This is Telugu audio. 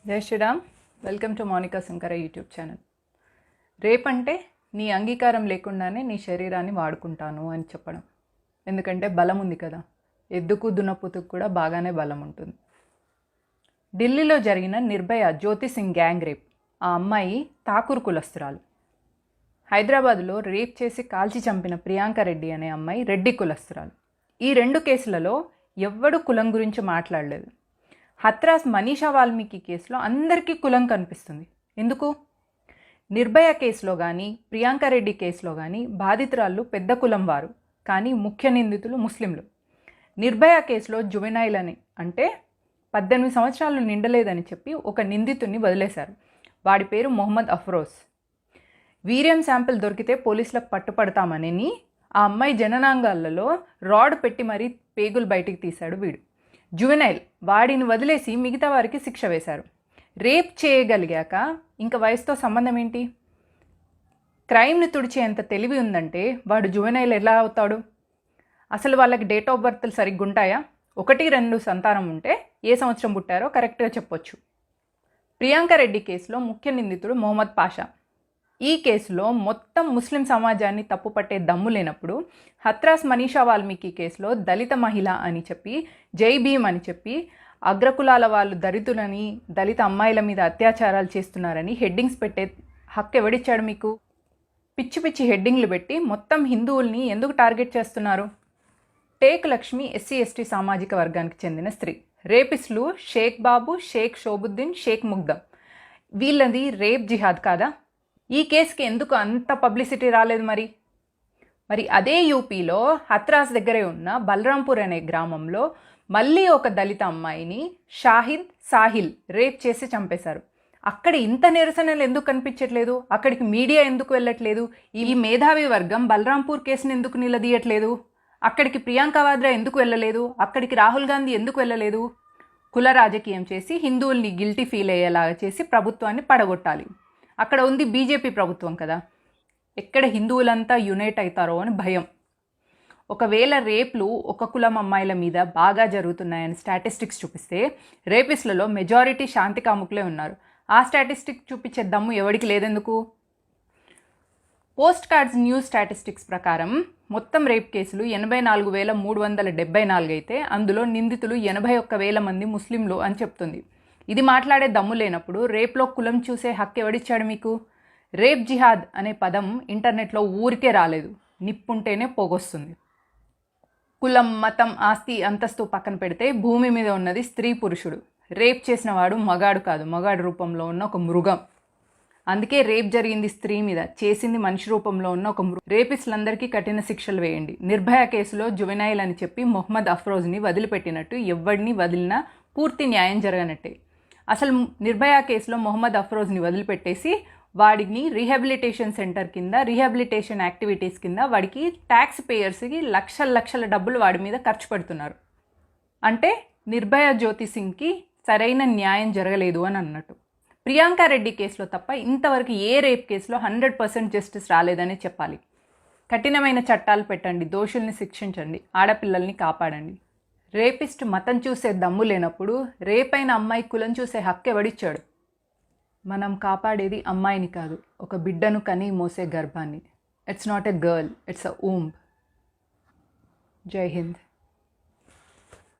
జై Shriram. Welcome to Monica Shankara YouTube channel. రేపంటే నీ అంగీకారం లేకుండానే నీ శరీరాన్ని వాడుకుంటాను అని చెప్పడం. ఎందుకంటే బలం ఉంది కదా, ఎద్దుకు దున్నపోతుకు కూడా బాగానే బలం ఉంటుంది. ఢిల్లీలో జరిగిన నిర్భయ జ్యోతి సింగ్ గ్యాంగ్ రేప్. ఆ అమ్మాయి ఠాకూర్ కులస్తురాలు. హైదరాబాదులో రేప్ చేసి కాల్చి చంపిన ప్రియాంక రెడ్డి అనే అమ్మాయి రెడ్డి కులస్తురాలు. ఈ రెండు కేసులలో ఎవ్వడు కులం గురించి మాట్లాడలేదు. హత్రాస్ మనీషా వాల్మీకి కేసులో అందరికీ కులం కనిపిస్తుంది. ఎందుకు? నిర్భయ కేసులో కానీ ప్రియాంక రెడ్డి కేసులో కానీ బాధితురాళ్ళు పెద్ద కులం వారు, కానీ ముఖ్య నిందితులు ముస్లింలు. నిర్భయ కేసులో జువెనైల్ అని అంటే 18 సంవత్సరాలు నిండలేదని చెప్పి ఒక నిందితుడిని వదిలేశారు. వాడి పేరు మొహమ్మద్ అఫ్రోజ్. వీర్యం శాంపిల్ దొరికితే పోలీసులకు పట్టుపడతామని ఆ అమ్మాయి జననాంగాలలో రాడ్ పెట్టి మరీ పేగులు బయటికి తీశాడు వీడు. జువెనైల్, వాడిని వదిలేసి మిగతా వారికి శిక్ష వేశారు. రేప్ చేయగలిగాక ఇంకా వయసుతో సంబంధం ఏంటి? క్రైమ్ని తుడిచేంత తెలివి ఉందంటే వాడు జువెనైల్ ఎలా అవుతాడు? అసలు వాళ్ళకి డేట్ ఆఫ్ బర్త్లు సరిగ్గా ఉంటాయా? 1-2 సంతానం ఉంటే ఏ సంవత్సరం పుట్టారో కరెక్ట్గా చెప్పొచ్చు. ప్రియాంక రెడ్డి కేసులో ముఖ్య నిందితుడు మొహమ్మద్ పాషా. ఈ కేసులో మొత్తం ముస్లిం సమాజాన్ని తప్పుపట్టే దమ్ము లేనప్పుడు హత్రాస్ మనీషా వాల్మీకి కేసులో దళిత మహిళ అని చెప్పి, జై భీమ్ అని చెప్పి, అగ్రకులాల వాళ్ళు దళితులని, దళిత అమ్మాయిల మీద అత్యాచారాలు చేస్తున్నారని హెడ్డింగ్స్ పెట్టే హక్కు ఎవడిచ్చాడు మీకు? పిచ్చి పిచ్చి హెడ్డింగ్లు పెట్టి మొత్తం హిందువుల్ని ఎందుకు టార్గెట్ చేస్తున్నారు? టేక్ లక్ష్మి SC/ST సామాజిక వర్గానికి చెందిన స్త్రీ. రేపిస్టులు షేక్ బాబు, షేక్ షోబుద్దీన్, షేక్ ముగ్ధం. వీళ్ళది రేప్ జిహాద్ కాదా? ఈ కేసుకి ఎందుకు అంత పబ్లిసిటీ రాలేదు? మరి అదే యూపీలో హత్రాస్ దగ్గరే ఉన్న బలరాంపూర్ అనే గ్రామంలో మళ్ళీ ఒక దళిత అమ్మాయిని షాహిద్ సాహిల్ రేప్ చేసి చంపేశారు. అక్కడ ఇంత నిరసనలు ఎందుకు కనిపించట్లేదు? అక్కడికి మీడియా ఎందుకు వెళ్ళట్లేదు? ఈ మేధావి వర్గం బలరాంపూర్ కేసుని ఎందుకు నిలదీయట్లేదు? అక్కడికి ప్రియాంక వాద్రా ఎందుకు వెళ్ళలేదు? అక్కడికి రాహుల్ గాంధీ ఎందుకు వెళ్ళలేదు? కుల రాజకీయం చేసి హిందువుల్ని గిల్టీ ఫీల్ అయ్యేలాగా చేసి ప్రభుత్వాన్ని పడగొట్టాలి. అక్కడ ఉంది బీజేపీ ప్రభుత్వం కదా, ఎక్కడ హిందువులంతా యునైట్ అవుతారో అని భయం. ఒకవేళ రేప్లు ఒక కులం అమ్మాయిల మీద బాగా జరుగుతున్నాయని స్టాటిస్టిక్స్ చూపిస్తే రేపిస్టులలో మెజారిటీ శాంతి కాముకులే ఉన్నారు. ఆ స్టాటిస్టిక్ చూపించే దమ్ము ఎవరికి లేదెందుకు? పోస్ట్ కార్డ్స్ న్యూస్ స్టాటిస్టిక్స్ ప్రకారం మొత్తం రేప్ కేసులు 84,374 అయితే అందులో నిందితులు 81,000 మంది ముస్లింలు అని చెప్తుంది. ఇది మాట్లాడే దమ్ము లేనప్పుడు రేప్లో కులం చూసే హక్కు ఎవడిచ్చాడు మీకు? రేప్ జిహాద్ అనే పదం ఇంటర్నెట్లో ఊరికే రాలేదు, నిప్పుంటేనే పోగొస్తుంది. కులం, మతం, ఆస్తి, అంతస్తు పక్కన పెడితే భూమి మీద ఉన్నది స్త్రీ పురుషుడు. రేప్ చేసిన వాడు మగాడు కాదు, మగాడు రూపంలో ఉన్న ఒక మృగం. అందుకే రేప్ జరిగింది స్త్రీ మీద, చేసింది మనిషి రూపంలో ఉన్న ఒక మృగం. రేపిస్టులందరికీ కఠిన శిక్షలు వేయండి. నిర్భయ కేసులో జువెనైల్ అని చెప్పి మొహమ్మద్ అఫ్రోజ్ని వదిలిపెట్టినట్టు ఎవడిని వదిలినా పూర్తి న్యాయం జరగనట్టే. అసలు నిర్భయ కేసులో మొహమ్మద్ అఫ్రోజ్ని వదిలిపెట్టేసి వాడిని రీహాబిలిటేషన్ సెంటర్ కింద, రీహాబిలిటేషన్ యాక్టివిటీస్ కింద వాడికి ట్యాక్స్ పేయర్స్కి లక్షల డబ్బులు వాడి మీద ఖర్చు పెడుతున్నారు. అంటే నిర్భయ జ్యోతి సింగ్కి సరైన న్యాయం జరగలేదు అని అన్నట్టు. ప్రియాంక రెడ్డి కేసులో తప్ప ఇంతవరకు ఏ రేప్ కేసులో 100% జస్టిస్ రాలేదనే చెప్పాలి. కఠినమైన చట్టాలు పెట్టండి, దోషుల్ని శిక్షించండి, ఆడపిల్లల్ని కాపాడండి. రేపిస్ట్ మతం చూసే దమ్ము లేనప్పుడు రేపైన అమ్మాయి కులం చూసే హక్కు ఎవడిచ్చాడు? మనం కాపాడేది అమ్మాయిని కాదు, ఒక బిడ్డను కని మోసే గర్భాన్ని. It's not a girl, it's a womb. జై హింద్.